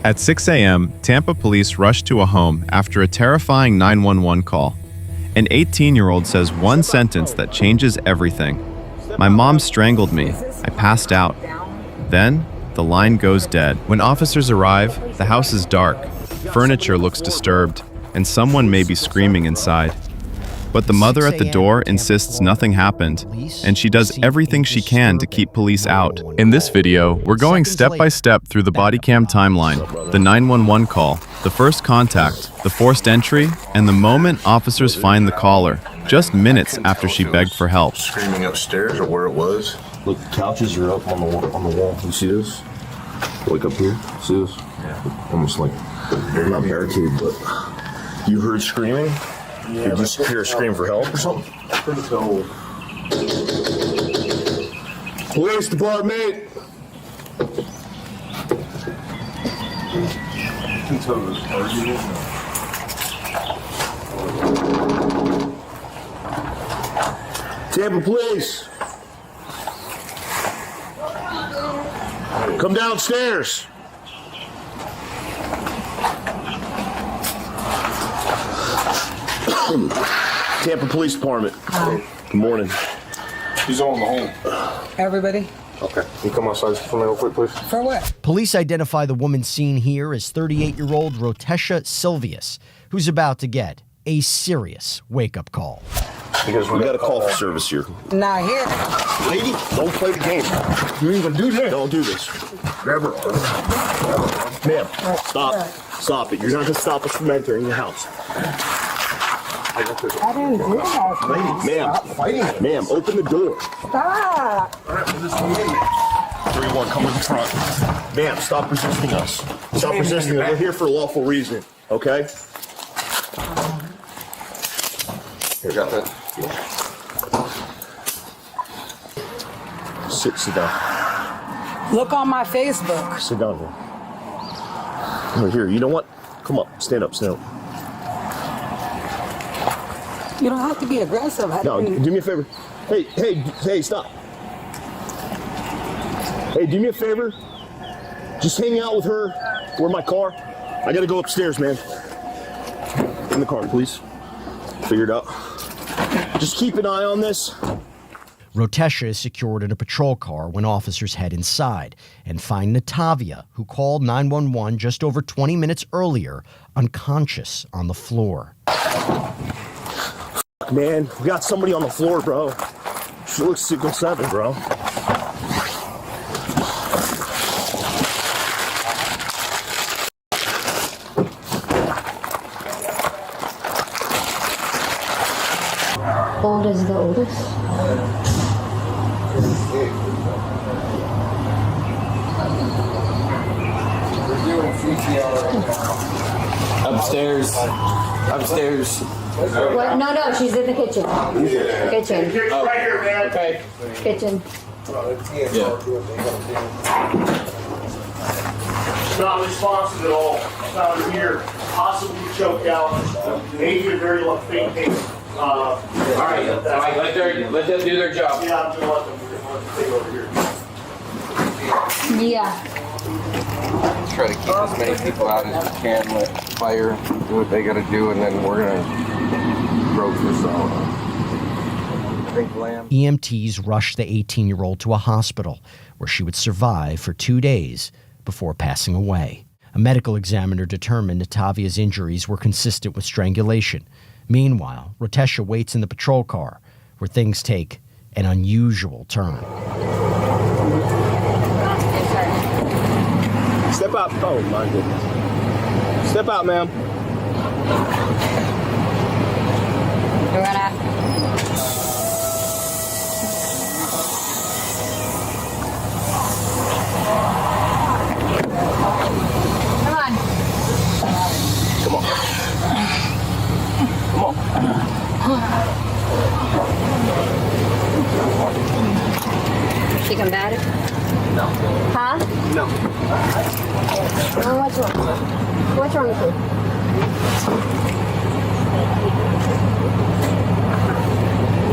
At 6 a.m., Tampa police rushed to a home after a terrifying 911 call. An 18-year-old says one sentence that changes everything. "My mom strangled me. I passed out." Then, the line goes dead. When officers arrive, the house is dark. Furniture looks disturbed, and someone may be screaming inside. But the mother at the door insists nothing happened, and she does everything she can to keep police out. In this video, we're going step by step through the Bodycam timeline, the 911 call, the first contact, the forced entry, and the moment officers find the caller, just minutes after she begged for help. Screaming upstairs or where it was. Look, the couches are up on the wall. You see this? Like up here? See this? Yeah. Almost like, they're not barricaded, but you heard screaming? Yeah, Did you hear a scream for help or something? Police department! Tampa police! Come downstairs! Tampa Police Department. Good morning. He's on the home. Everybody? Okay. Can you come outside for me real quick, please? For what? Police identify the woman seen here as 38-year-old Rotesha Silvius, who's about to get a serious wake-up call. Because we got a call for service here. Not here. Lady, don't play the game. You even do this? Don't do this. Never. Ma'am, stop. Stop it. You're not going to stop us from entering the house. I didn't do that. Ma'am, ma'am, open the door. Stop. 3-1, come in front. Ma'am, stop resisting us. Stop resisting us. We're here for a lawful reason, okay? Here, got that? Sit down. Look on my Facebook. Sit down here. Oh, here, you know what? Come up. Stand up, stand up. You don't have to be aggressive. No, do me a favor. Hey, stop. Hey, do me a favor. Just hang out with her. Where my car? I gotta go upstairs, man. In the car, please. Figure it out. Just keep an eye on this. Rotesha is secured in a patrol car when officers head inside and find Natavia, who called 911 just over 20 minutes earlier, unconscious on the floor. Man, we got somebody on the floor, bro. She looks 6'7", bro. How old is the oldest? Upstairs. What? No, she's in the kitchen. Kitchen. Oh, right here, man. Okay. Kitchen. Yeah. Not responsive at all. Found here, possibly choked out. Maybe a very faint pain. All right. Let them do their job. Yeah, I'm gonna let them take over here. Yeah. Try to keep as many people out as we can. Let fire do what they got to do, and then we're gonna rope this out. EMTs rushed the 18-year-old to a hospital where she would survive for 2 days before passing away. A medical examiner determined Natavia's injuries were consistent with strangulation. Meanwhile, Rotesha waits in the patrol car, where things take an unusual turn. Step out. Oh, my goodness. Step out, ma'am. We're gonna. Come on. Come on. Come on. She come back? No. Huh? No. Oh, what's wrong? What's wrong with you?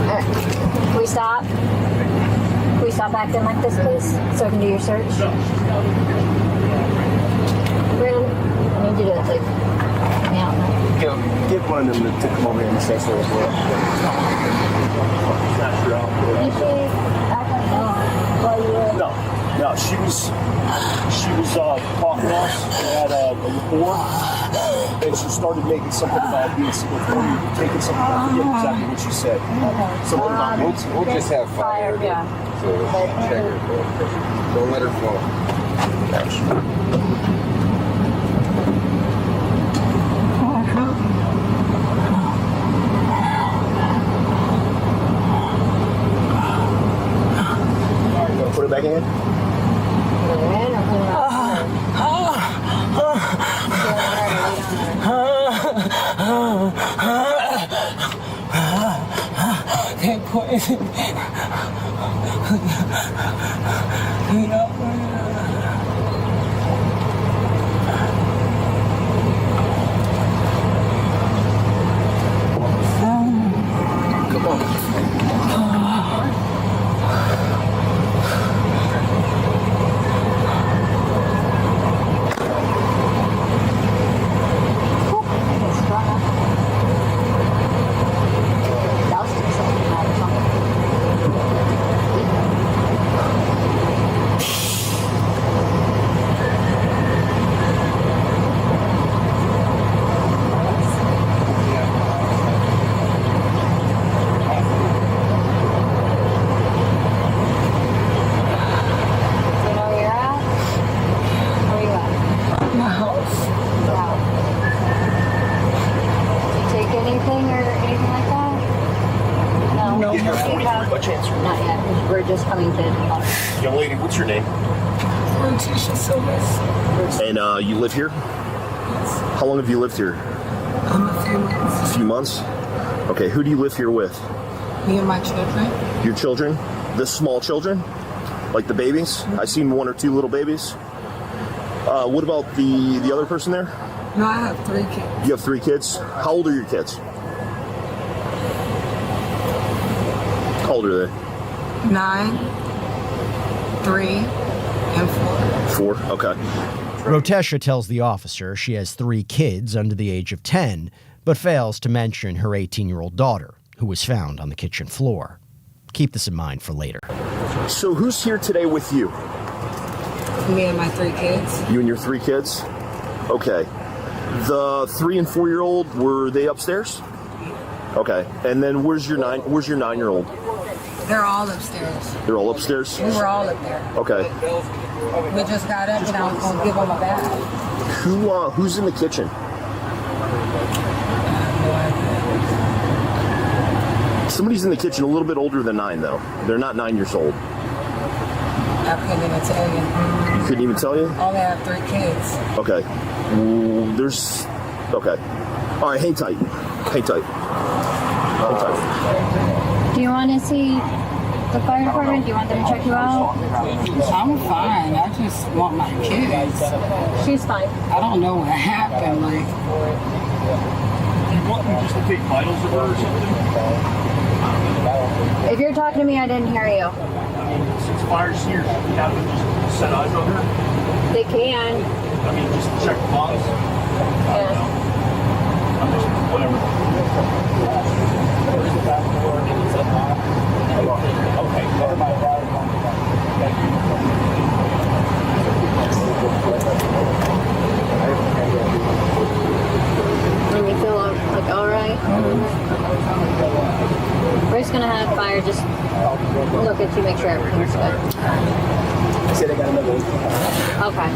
Alright. Can we stop? Can we stop acting like this, please? So I can do your search? We're gonna like me out now. Get one of them to come over here and say so as well. Snatch her out. Did she act like that while you were? No, she was talking to us at a rapport, and she started making something about being single for you, taking something. I forget exactly what she said. Something about We'll just have fire. Yeah. So check her. Don't let her fall. Put it back in. They poisoned me. You know, Not yet. We're just coming to. Young lady, what's your name? And you live here? How long have you lived here? a few months. A few months? Okay, who do you live here with? Me and my children. Your children? The small children? Like the babies? I seen one or two little babies. What about the other person there? No, I have 3 kids. You have 3 kids? How old are your kids? How old are they? 9, 3, and 4. 4? Okay. Rotesha tells the officer she has 3 kids under the age of 10, but fails to mention her 18-year-old daughter, who was found on the kitchen floor. Keep this in mind for later. So who's here today with you? Me and my 3 kids. You and your 3 kids? Okay. The 3 and 4-year-old, were they upstairs? Okay. And then where's your 9-year-old? They're all upstairs. They're all upstairs? We were all up there. Okay. We just got up and I was going to give them a bath. Who's in the kitchen? Somebody's in the kitchen a little bit older than 9, though. They're not 9 years old. I couldn't even tell you. You couldn't even tell you? Only have 3 kids. Okay. Okay. All right, hang tight. Hang tight. Hang tight. Do you want to see the fire department? Do you want them to check you out? I'm fine. I just want my kids. She's fine. I don't know what happened. Like, You want me just to take vitals of her or something? If you're talking to me, I didn't hear you. Since fire's here, we have to just set eyes on her. They can. I mean, just check the box. Yeah. I'm just, whatever. Okay, never mind. And you feel like all right? We're just gonna have fire just look at you, make sure everything's good. I said I got another one. Okay.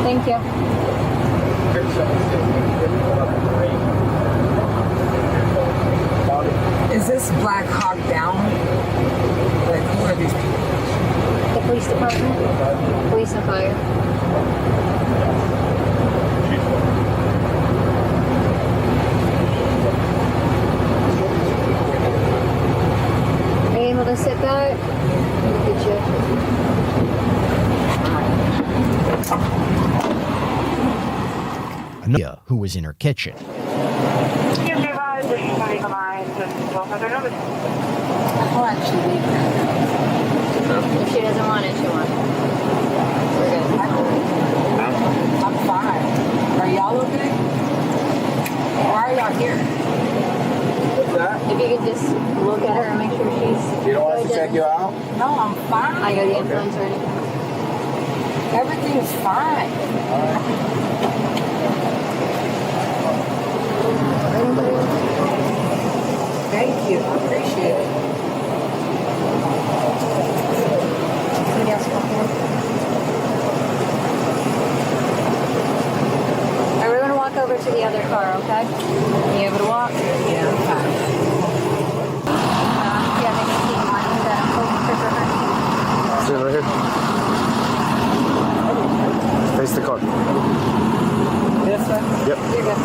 Thank you. is this Black Hawk Down? Like, who are these people? The police department, police and fire. Are you able to sit back? Look at you. Nadia, who was in her kitchen. I'll actually leave her. If she doesn't want it, she won't. We're good. I'm fine. Are y'all okay? Why are y'all here? If you could just look at her and make sure she's... You don't want us to check you out? No, I'm fine. I got the influence or anything. Everything's fine. Thank you. I appreciate it. Somebody else come here. Alright, we're gonna walk over to the other car, okay? You able to walk? Yeah, I'm fine. Yeah, they can see mine that I'm holding for her. Sit right here. Face the car. This one? Yep. You're good.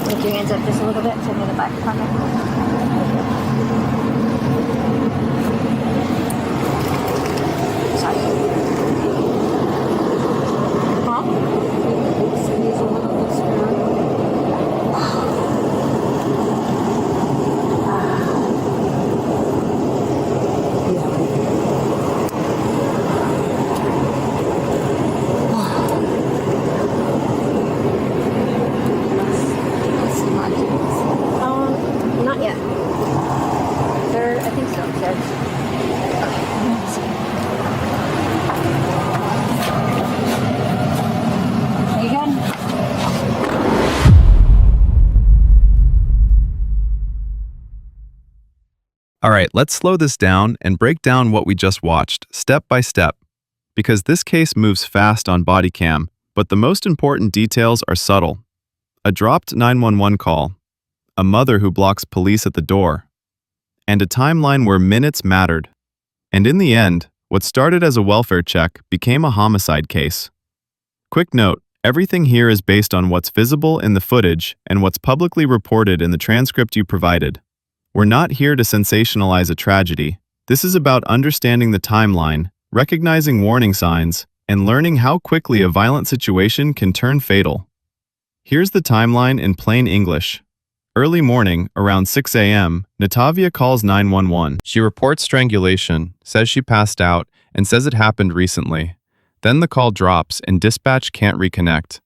Lift your hands up just a little bit. Send me the back corner. Sorry. Huh? Squeeze a little bit screw. Not yet. They're, I think so. Are you good? All right, let's slow this down and break down what we just watched, step by step. Because this case moves fast on Bodycam, but the most important details are subtle. A dropped 911 call, a mother who blocks police at the door, and a timeline where minutes mattered. And in the end, what started as a welfare check became a homicide case. Quick note, everything here is based on what's visible in the footage and what's publicly reported in the transcript you provided. We're not here to sensationalize a tragedy. This is about understanding the timeline, recognizing warning signs, and learning how quickly a violent situation can turn fatal. Here's the timeline in plain English. Early morning, around 6 a.m., Natavia calls 911. She reports strangulation, says she passed out, and says it happened recently. Then the call drops and dispatch can't reconnect.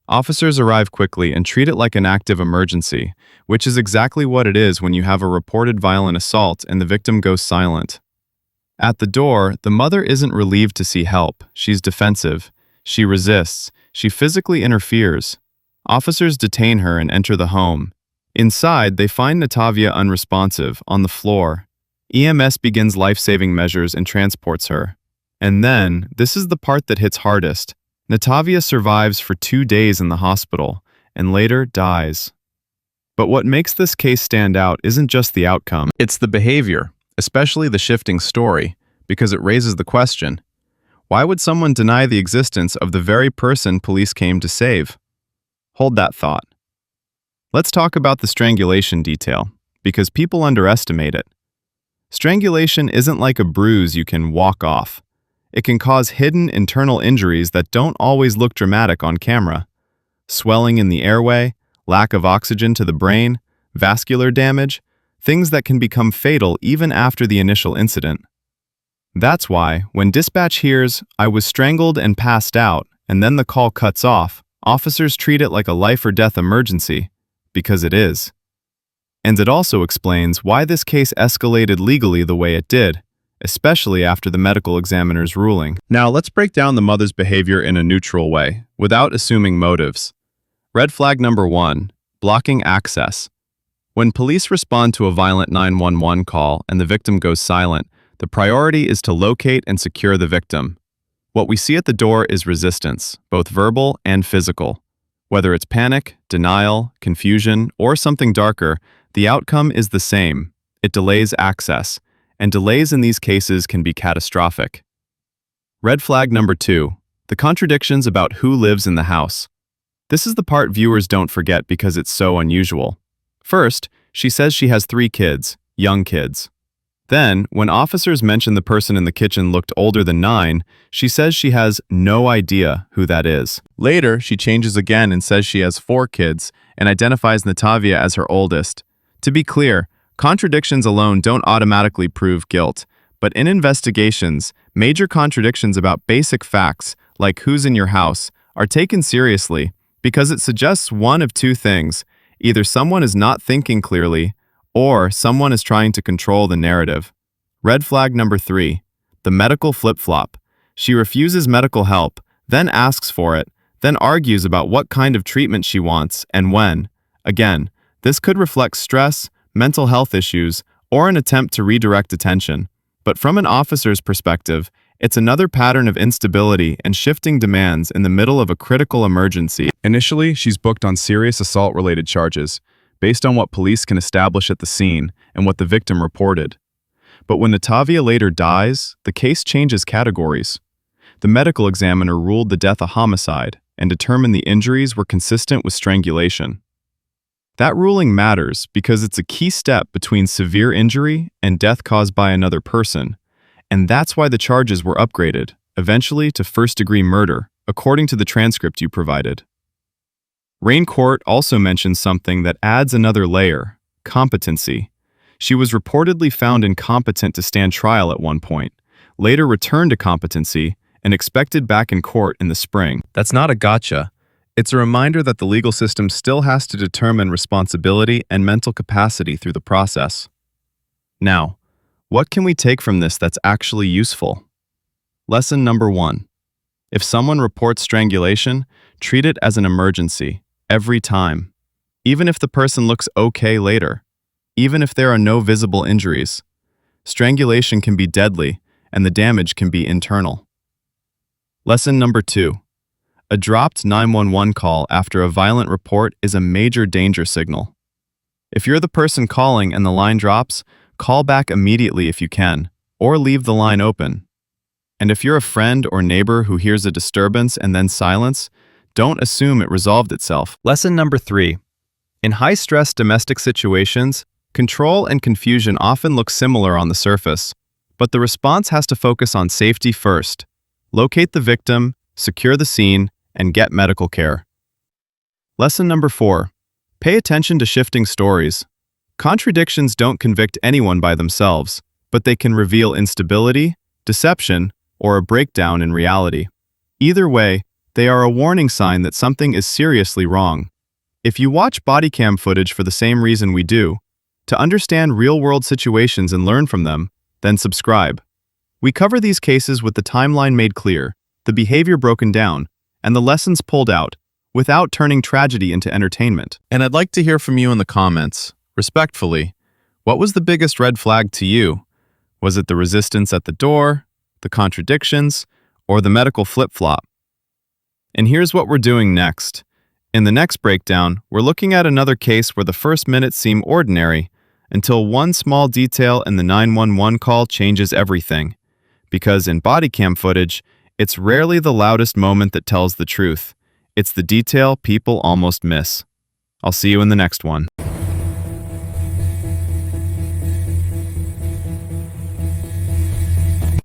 Officers arrive quickly and treat it like an active emergency, which is exactly what it is when you have a reported violent assault and the victim goes silent. At the door, the mother isn't relieved to see help. She's defensive. She resists. She physically interferes. Officers detain her and enter the home. Inside, they find Natavia unresponsive, on the floor. EMS begins life-saving measures and transports her. And then, this is the part that hits hardest. Natavia survives for 2 days in the hospital, and later dies. But what makes this case stand out isn't just the outcome. It's the behavior, especially the shifting story, because it raises the question, why would someone deny the existence of the very person police came to save? Hold that thought. Let's talk about the strangulation detail, because people underestimate it. Strangulation isn't like a bruise you can walk off. It can cause hidden internal injuries that don't always look dramatic on camera. Swelling in the airway, lack of oxygen to the brain, vascular damage, things that can become fatal even after the initial incident. That's why, when dispatch hears, "I was strangled and passed out," and then the call cuts off, officers treat it like a life or death emergency, because it is. And it also explains why this case escalated legally the way it did, especially after the medical examiner's ruling. Now let's break down the mother's behavior in a neutral way, without assuming motives. Red flag number 1, blocking access. When police respond to a violent 911 call and the victim goes silent, the priority is to locate and secure the victim. What we see at the door is resistance, both verbal and physical. Whether it's panic, denial, confusion, or something darker, the outcome is the same. It delays access, and delays in these cases can be catastrophic. Red flag number 2, the contradictions about who lives in the house. This is the part viewers don't forget because it's so unusual. First, she says she has 3 kids, young kids. Then, when officers mention the person in the kitchen looked older than 9, she says she has no idea who that is. Later, she changes again and says she has 4 kids and identifies Natavia as her oldest. To be clear, contradictions alone don't automatically prove guilt, but in investigations, major contradictions about basic facts, like who's in your house, are taken seriously because it suggests one of 2 things. Either someone is not thinking clearly, or someone is trying to control the narrative. Red flag number 3, the medical flip-flop. She refuses medical help, then asks for it, then argues about what kind of treatment she wants and when. Again, this could reflect stress, mental health issues, or an attempt to redirect attention. But from an officer's perspective, it's another pattern of instability and shifting demands in the middle of a critical emergency. Initially, she's booked on serious assault-related charges, based on what police can establish at the scene and what the victim reported. But when Natavia later dies, the case changes categories. The medical examiner ruled the death a homicide and determined the injuries were consistent with strangulation. That ruling matters because it's a key step between severe injury and death caused by another person, and that's why the charges were upgraded, eventually to first-degree murder, according to the transcript you provided. Rain Court also mentions something that adds another layer: competency. She was reportedly found incompetent to stand trial at one point, later returned to competency, and expected back in court in the spring. That's not a gotcha. It's a reminder that the legal system still has to determine responsibility and mental capacity through the process. Now, what can we take from this that's actually useful? Lesson number 1. If someone reports strangulation, treat it as an emergency. Every time. Even if the person looks okay later. Even if there are no visible injuries. Strangulation can be deadly, and the damage can be internal. Lesson number 2. A dropped 911 call after a violent report is a major danger signal. If you're the person calling and the line drops, call back immediately if you can, or leave the line open. And if you're a friend or neighbor who hears a disturbance and then silence, don't assume it resolved itself. Lesson number 3. In high-stress domestic situations, control and confusion often look similar on the surface, but the response has to focus on safety first. Locate the victim, secure the scene, and get medical care. Lesson number 4. Pay attention to shifting stories. Contradictions don't convict anyone by themselves, but they can reveal instability, deception, or a breakdown in reality. Either way, they are a warning sign that something is seriously wrong. If you watch Bodycam footage for the same reason we do, to understand real-world situations and learn from them, then subscribe. We cover these cases with the timeline made clear, the behavior broken down, and the lessons pulled out, without turning tragedy into entertainment. And I'd like to hear from you in the comments. Respectfully, what was the biggest red flag to you? Was it the resistance at the door, the contradictions, or the medical flip-flop? And here's what we're doing next. In the next breakdown, we're looking at another case where the first minutes seem ordinary, until one small detail in the 911 call changes everything. Because in Bodycam footage, it's rarely the loudest moment that tells the truth. It's the detail people almost miss. I'll see you in the next one.